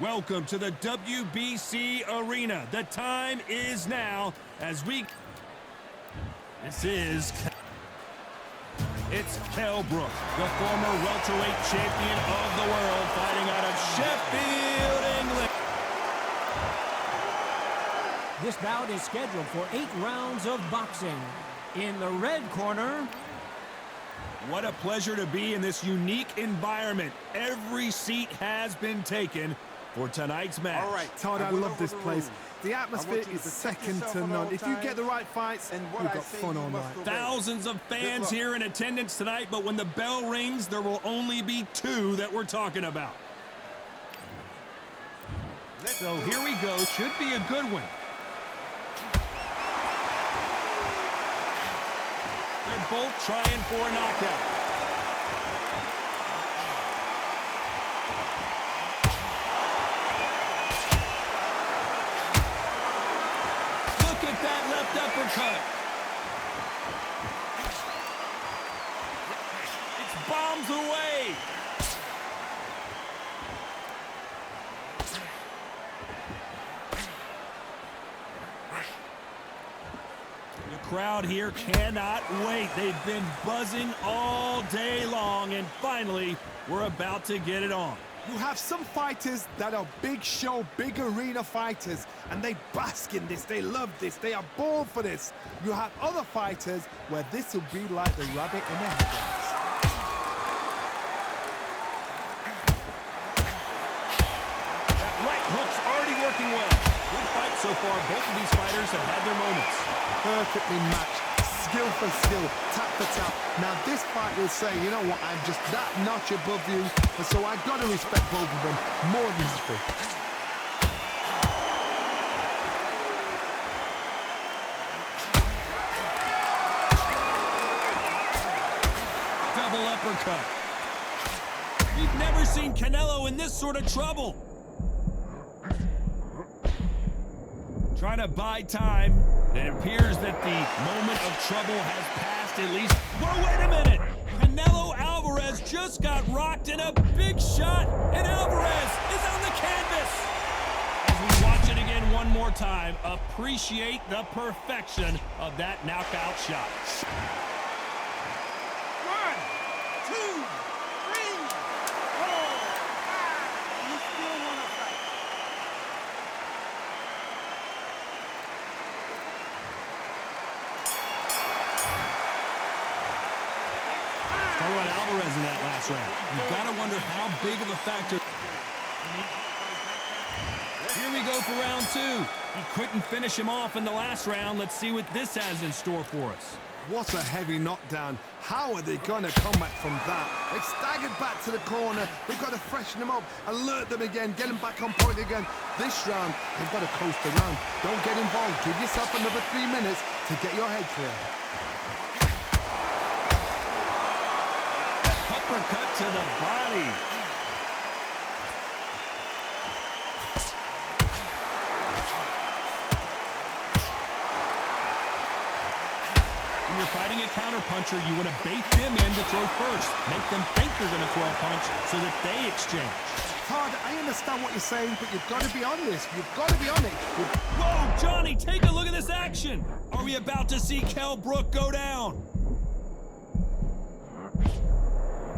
Welcome to the WBC Arena. The time is now as we... It's Kell Brook, the former welterweight champion of the world, fighting out of Sheffield, England. This bout is scheduled for 8 rounds of boxing. In the red corner... What a pleasure to be in this unique environment. Every seat has been taken for tonight's match. All right, Todd, I love this place. The atmosphere is second to none. If you get the right fights, you've got fun all night. Thousands of fans here in attendance tonight, but when the bell rings, there will only be 2 that we're talking about. So here we go. Should be a good one. They're both trying for a knockout. Look at that left uppercut. It's bombs away. The crowd here cannot wait. They've been buzzing all day long, and finally, we're about to get it on. You have some fighters that are big show, big arena fighters, and they bask in this. They love this. They are born for this. You have other fighters where this will be like the rabbit in the headlights. That right hook's already working well. Good fight so far. Both of these fighters have had their moments. Perfectly matched, skill for skill, tap for tap. Now this fight will say, you know what, I'm just that notch above you, and so I've got to respect both of them more than history. Double uppercut. We've never seen Canelo in this sort of trouble. Trying to buy time. It appears that the moment of trouble has passed at least. Whoa, wait a minute! Canelo Alvarez just got rocked in a big shot, and Alvarez is on the canvas! As we watch it again one more time, appreciate the perfection of that knockout shot. 1, 2, 3, 4, 5. You still want to fight? Talk about Alvarez in that last round. You've got to wonder how big of a factor. Here we go for round 2. He couldn't finish him off in the last round. Let's see what this has in store for us. What a heavy knockdown. How are they going to come back from that? They've staggered back to the corner. We've got to freshen them up, alert them again, get them back on point again. This round, they've got to coast the round. Don't get involved. Give yourself another 3 minutes to get your head clear. Uppercut to the body. When you're fighting a counterpuncher, you want to bait them in to throw first. Make them think you're going to throw a punch so that they exchange. Todd, I understand what you're saying, but you've got to be on this. You've got to be on it. Whoa, Johnny, take a look at this action. Are we about to see Kell Brook go down?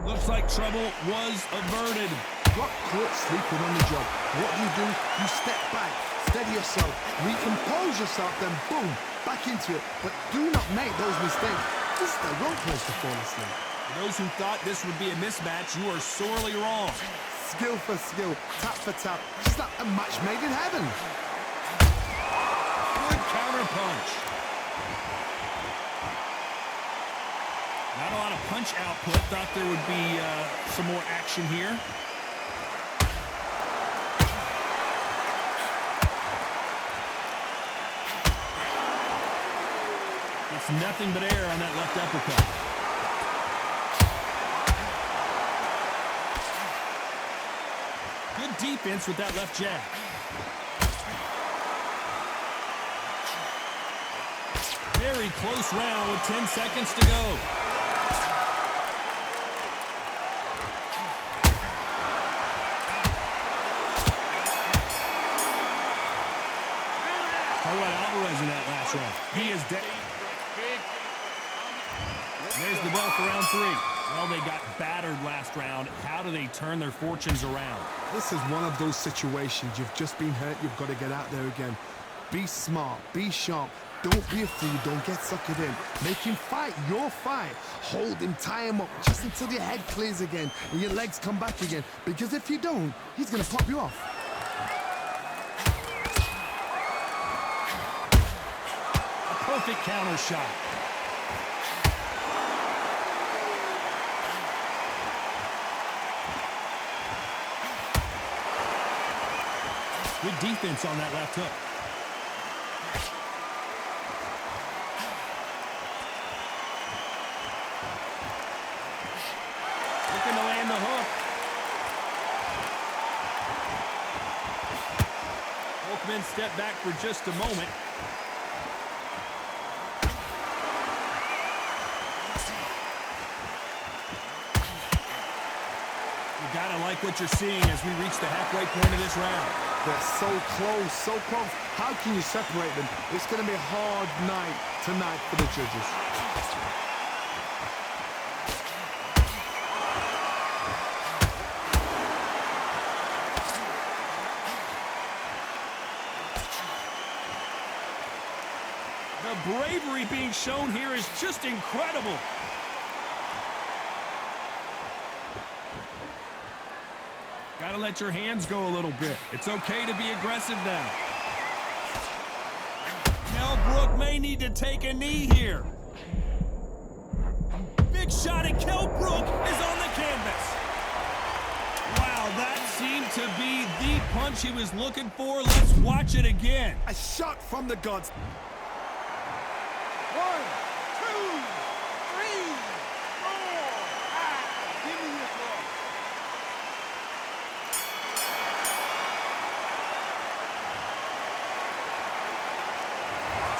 Looks like trouble was averted. Got caught sleeping on the job. What do? You step back, steady yourself, recompose yourself, then boom, back into it. But do not make those mistakes. This is the wrong place to fall asleep. For those who thought this would be a mismatch, you are sorely wrong. Skill for skill, tap for tap. Just like a match made in heaven. Good counter punch. Not a lot of punch output. Thought there would be some more action here. It's nothing but air on that left uppercut. Good defense with that left jab. Very close round with 10 seconds to go. last round. He is dead. There's the bell for round 3. Well, they got battered last round. How do they turn their fortunes around? This is one of those situations. You've just been hurt. You've got to get out there again. Be smart. Be sharp. Don't be a fool. Don't get suckered in. Make him fight your fight. Hold him. Tie him up just until your head clears again and your legs come back again. Because if you don't, he's going to pop you off. A perfect counter shot. Good defense on that left hook. Looking to land the hook. Volkman stepped back for just a moment. You gotta like what you're seeing as we reach the halfway point of this round. They're so close, so close. How can you separate them? It's going to be a hard night tonight for the judges. The bravery being shown here is just incredible. Gotta let your hands go a little bit. It's okay to be aggressive now. Kell Brook may need to take a knee here. Big shot, and Kell Brook is on the canvas. Wow, that seemed to be the punch he was looking for. Let's watch it again. A shot from the gods. 1, 2, 3, 4, 5. Give me your ball.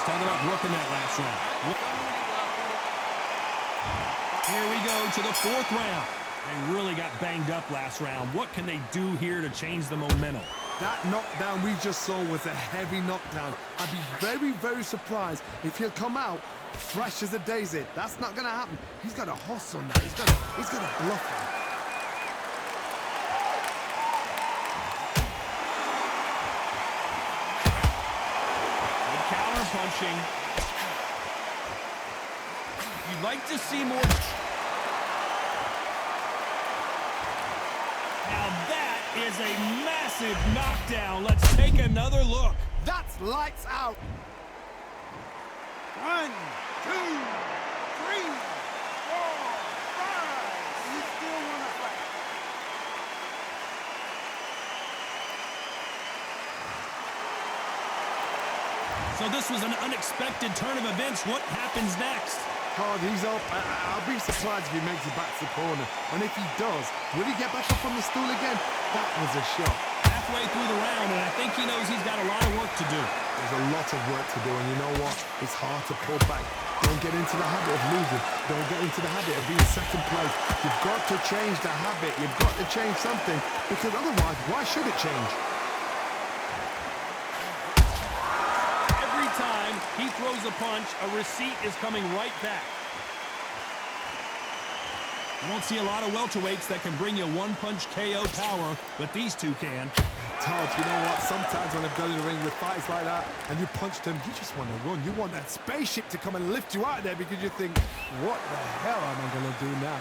Talking about Brook in that last round. Here we go to the 4th round. They really got banged up last round. What can they do here to change the momentum? That knockdown we just saw was a heavy knockdown. I'd be very, very surprised if he'll come out fresh as a daisy. That's not going to happen. He's got a hustle now. He's got a bluff on. Punching. You'd like to see more. Now that is a massive knockdown. Let's take another look. That's lights out. 1, 2, 3, 4, 5. You still want to fight? So this was an unexpected turn of events. What happens next? Hard, he's up. I'll be surprised if he makes it back to the corner. And if he does, will he get back up on the stool again? That was a shot. Halfway through the round, and I think he knows he's got a lot of work to do. There's a lot of work to do, and you know what? It's hard to pull back. Don't get into the habit of losing. Don't get into the habit of being second place. You've got to change the habit. You've got to change something, because otherwise, why should it change? Time he throws a punch, a receipt is coming right back. You don't see a lot of welterweights that can bring you one-punch KO power, but these two can. Todd, you know what? Sometimes when I've got in the ring with fights like that and you punch them, you just want to run. You want that spaceship to come and lift you out of there because you think, what the hell am I going to do now?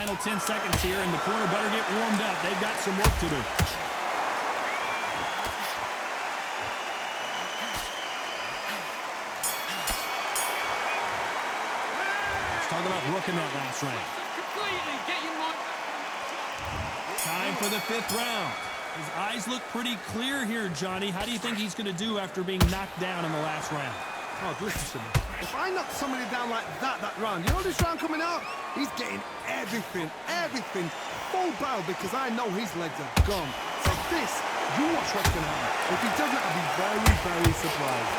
Final 10 seconds here, and the corner better get warmed up. They've got some work to do. Let's talk about Brook in that last round. Time for the 5th round. His eyes look pretty clear here, Johnny. How do you think he's going to do after being knocked down in the last round? Oh, listen to me. If I knock somebody down like that round, you know this round coming out? He's getting everything, full barrel, because I know his legs are gone. So this, you watch what's going to happen. If he doesn't, I'll be very, very surprised.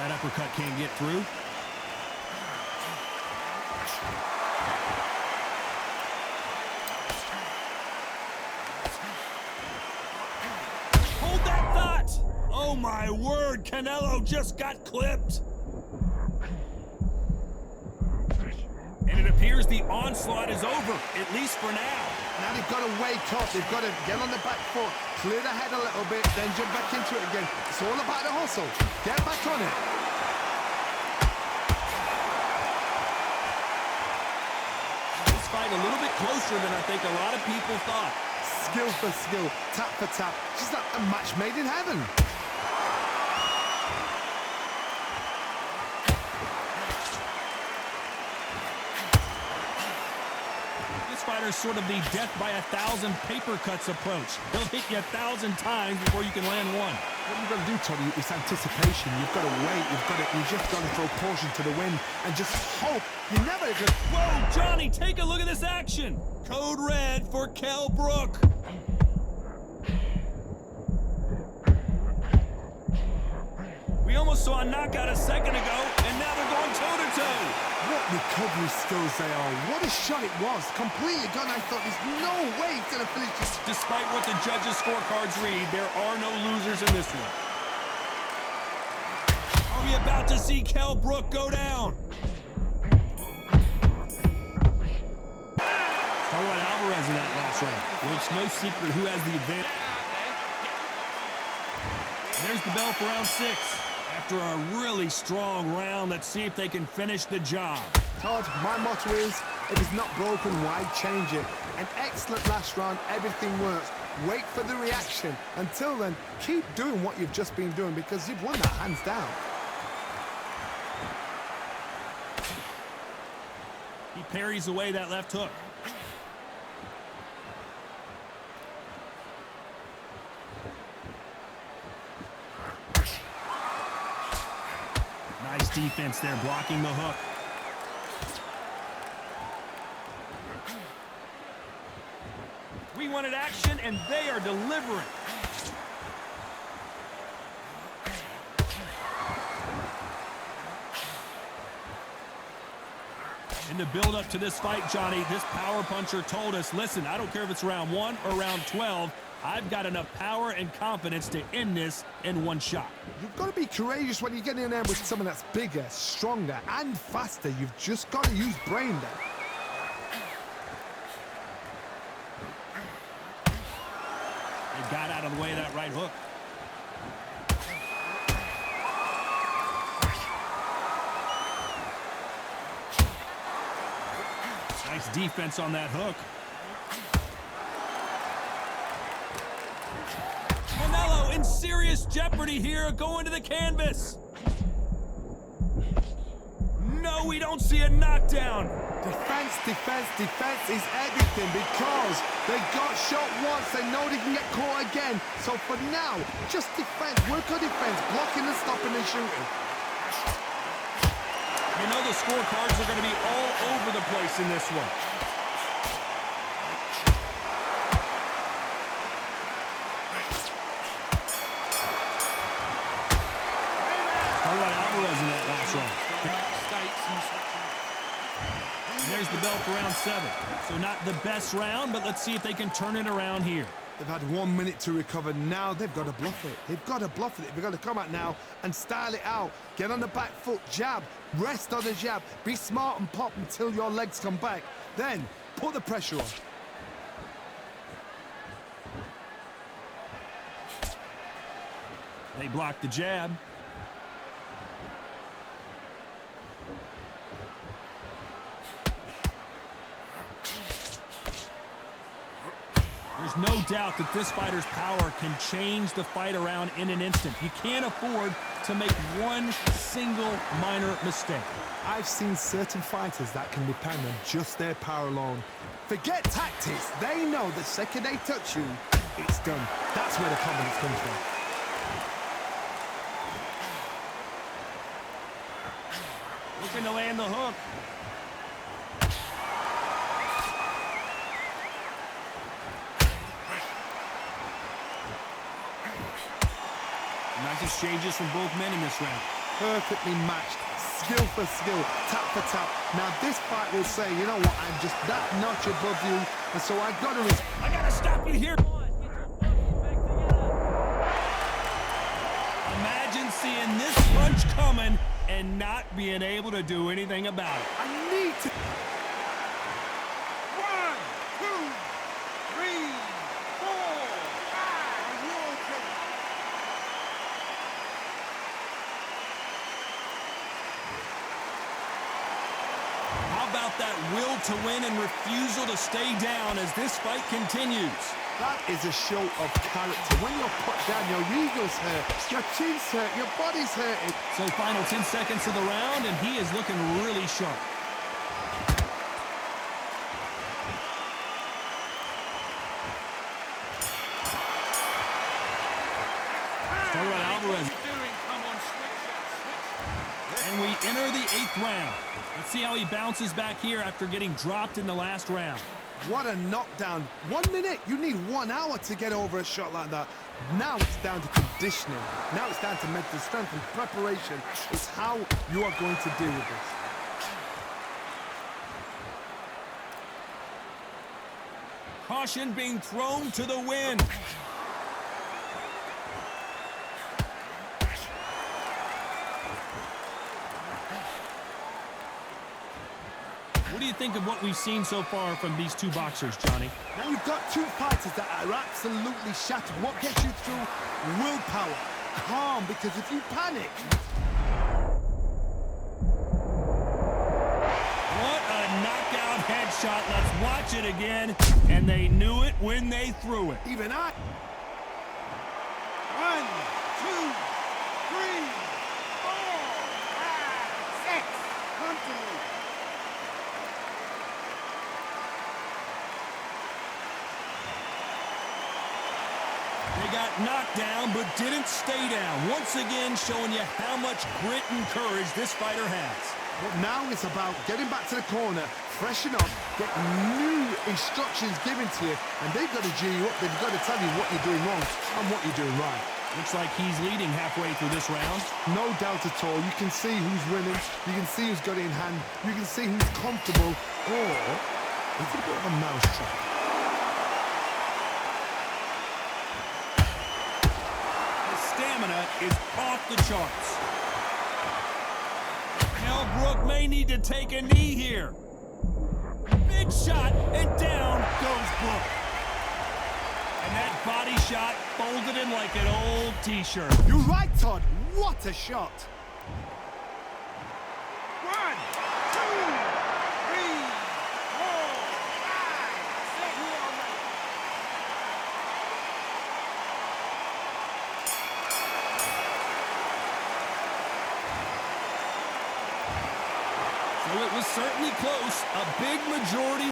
That uppercut can't get through. Oh my word, Canelo just got clipped. And it appears the onslaught is over, at least for now. Now they've got to wake up. They've got to get on the back foot, clear the head a little bit, then jump back into it again. It's all about the hustle. Get back on it. This fight a little bit closer than I think a lot of people thought. Skill for skill, tap for tap. Just like a match made in heaven. Fighter's sort of the death by 1,000 paper cuts approach. He'll hit you 1,000 times before you can land one. What you've got to do, Tony, is anticipation. You've got to wait. You just got to throw caution to the wind and just hope. You never get... Whoa, Johnny, take a look at this action. Code red for Kell Brook. We almost saw a knockout a second ago, and now they're going toe-to-toe. What recovery skills they are. What a shot it was. Completely gone. I thought there's no way he's going to finish this. Despite what the judges' scorecards read, there are no losers in this one. Are we about to see Kell Brook go down? How about Alvarez in that last round? Well, it's no secret who has the advantage. There's the bell for round 6. After a really strong round, let's see if they can finish the job. Todd, my motto is, if it's not broken, why change it? An excellent last round, everything works. Wait for the reaction. Until then, keep doing what you've just been doing because you've won that hands down. He parries away that left hook. Nice defense there, blocking the hook. We wanted action, and they are delivering. In the build-up to this fight, Johnny, this power puncher told us, listen, I don't care if it's round 1 or round 12, I've got enough power and confidence to end this in one shot. You've got to be courageous when you get in there with someone that's bigger, stronger, and faster. You've just got to use brain there. They got out of the way of that right hook. Nice defense on that hook. Canelo in serious jeopardy here, going to the canvas. No, we don't see a knockdown. Defense, defense, defense is everything because they got shot once. They know they can get caught again. So for now, just defense, work on defense, blocking and stopping and shooting. You know the scorecards are going to be all over the place in this one. How about Alvarez in that last round? And there's the bell for round 7. So not the best round, but let's see if they can turn it around here. They've had 1 minute to recover. Now they've got to bluff it. They've got to bluff it. They've got to come out now and style it out. Get on the back foot, jab, rest on the jab. Be smart and pop until your legs come back. Then put the pressure on. They blocked the jab. There's no doubt that this fighter's power can change the fight around in an instant. You can't afford to make one single minor mistake. I've seen certain fighters that can depend on just their power alone. Forget tactics. They know the second they touch you, it's done. That's where the confidence comes from. Looking to land the hook. Nice exchanges from both men in this round. Perfectly matched, skill for skill, tap for tap. Now this fight will say, you know what, I'm just that notch above you, and so I gotta stop you here. seeing this punch coming and not being able to do anything about it. I need to... 1, 2, 3, 4, 5. You okay? How about that will to win and refusal to stay down as this fight continues? That is a show of character. When you're put down, your ego's hurt, your chin's hurt, your body's hurting. So final 10 seconds of the round, and he is looking really sharp. Talk about Alvarez. And we enter the 8th round. Let's see how he bounces back here after getting dropped in the last round. What a knockdown. 1 minute, you need 1 hour to get over a shot like that. Now it's down to conditioning. Now it's down to mental strength and preparation. It's how you are going to deal with this. Caution being thrown to the wind. What do you think of what we've seen so far from these two boxers, Johnny? Now you've got two fighters that are absolutely shattered. What gets you through? Willpower. Calm, because if you panic... What a knockout headshot. Let's watch it again. And they knew it when they threw it. Even I... 1, 2, 3, 4, 5, 6. Come to me. They got knocked down, but didn't stay down. Once again, showing you how much grit and courage this fighter has. But now it's about getting back to the corner, freshen up, get new instructions given to you, and they've got to G you up. They've got to tell you what you're doing wrong and what you're doing right. Looks like he's leading halfway through this round. No doubt at all. You can see who's winning. You can see who's got it in hand. You can see who's comfortable. Or it's a bit of a mousetrap. His stamina is off the charts. Kell Brook may need to take a knee here. Big shot, and down goes Brook. And that body shot folded in like an old t-shirt. You're right, Todd. What a shot. 1, 2, 3, 4, 5, 6. You all right? So it was certainly close. A big majority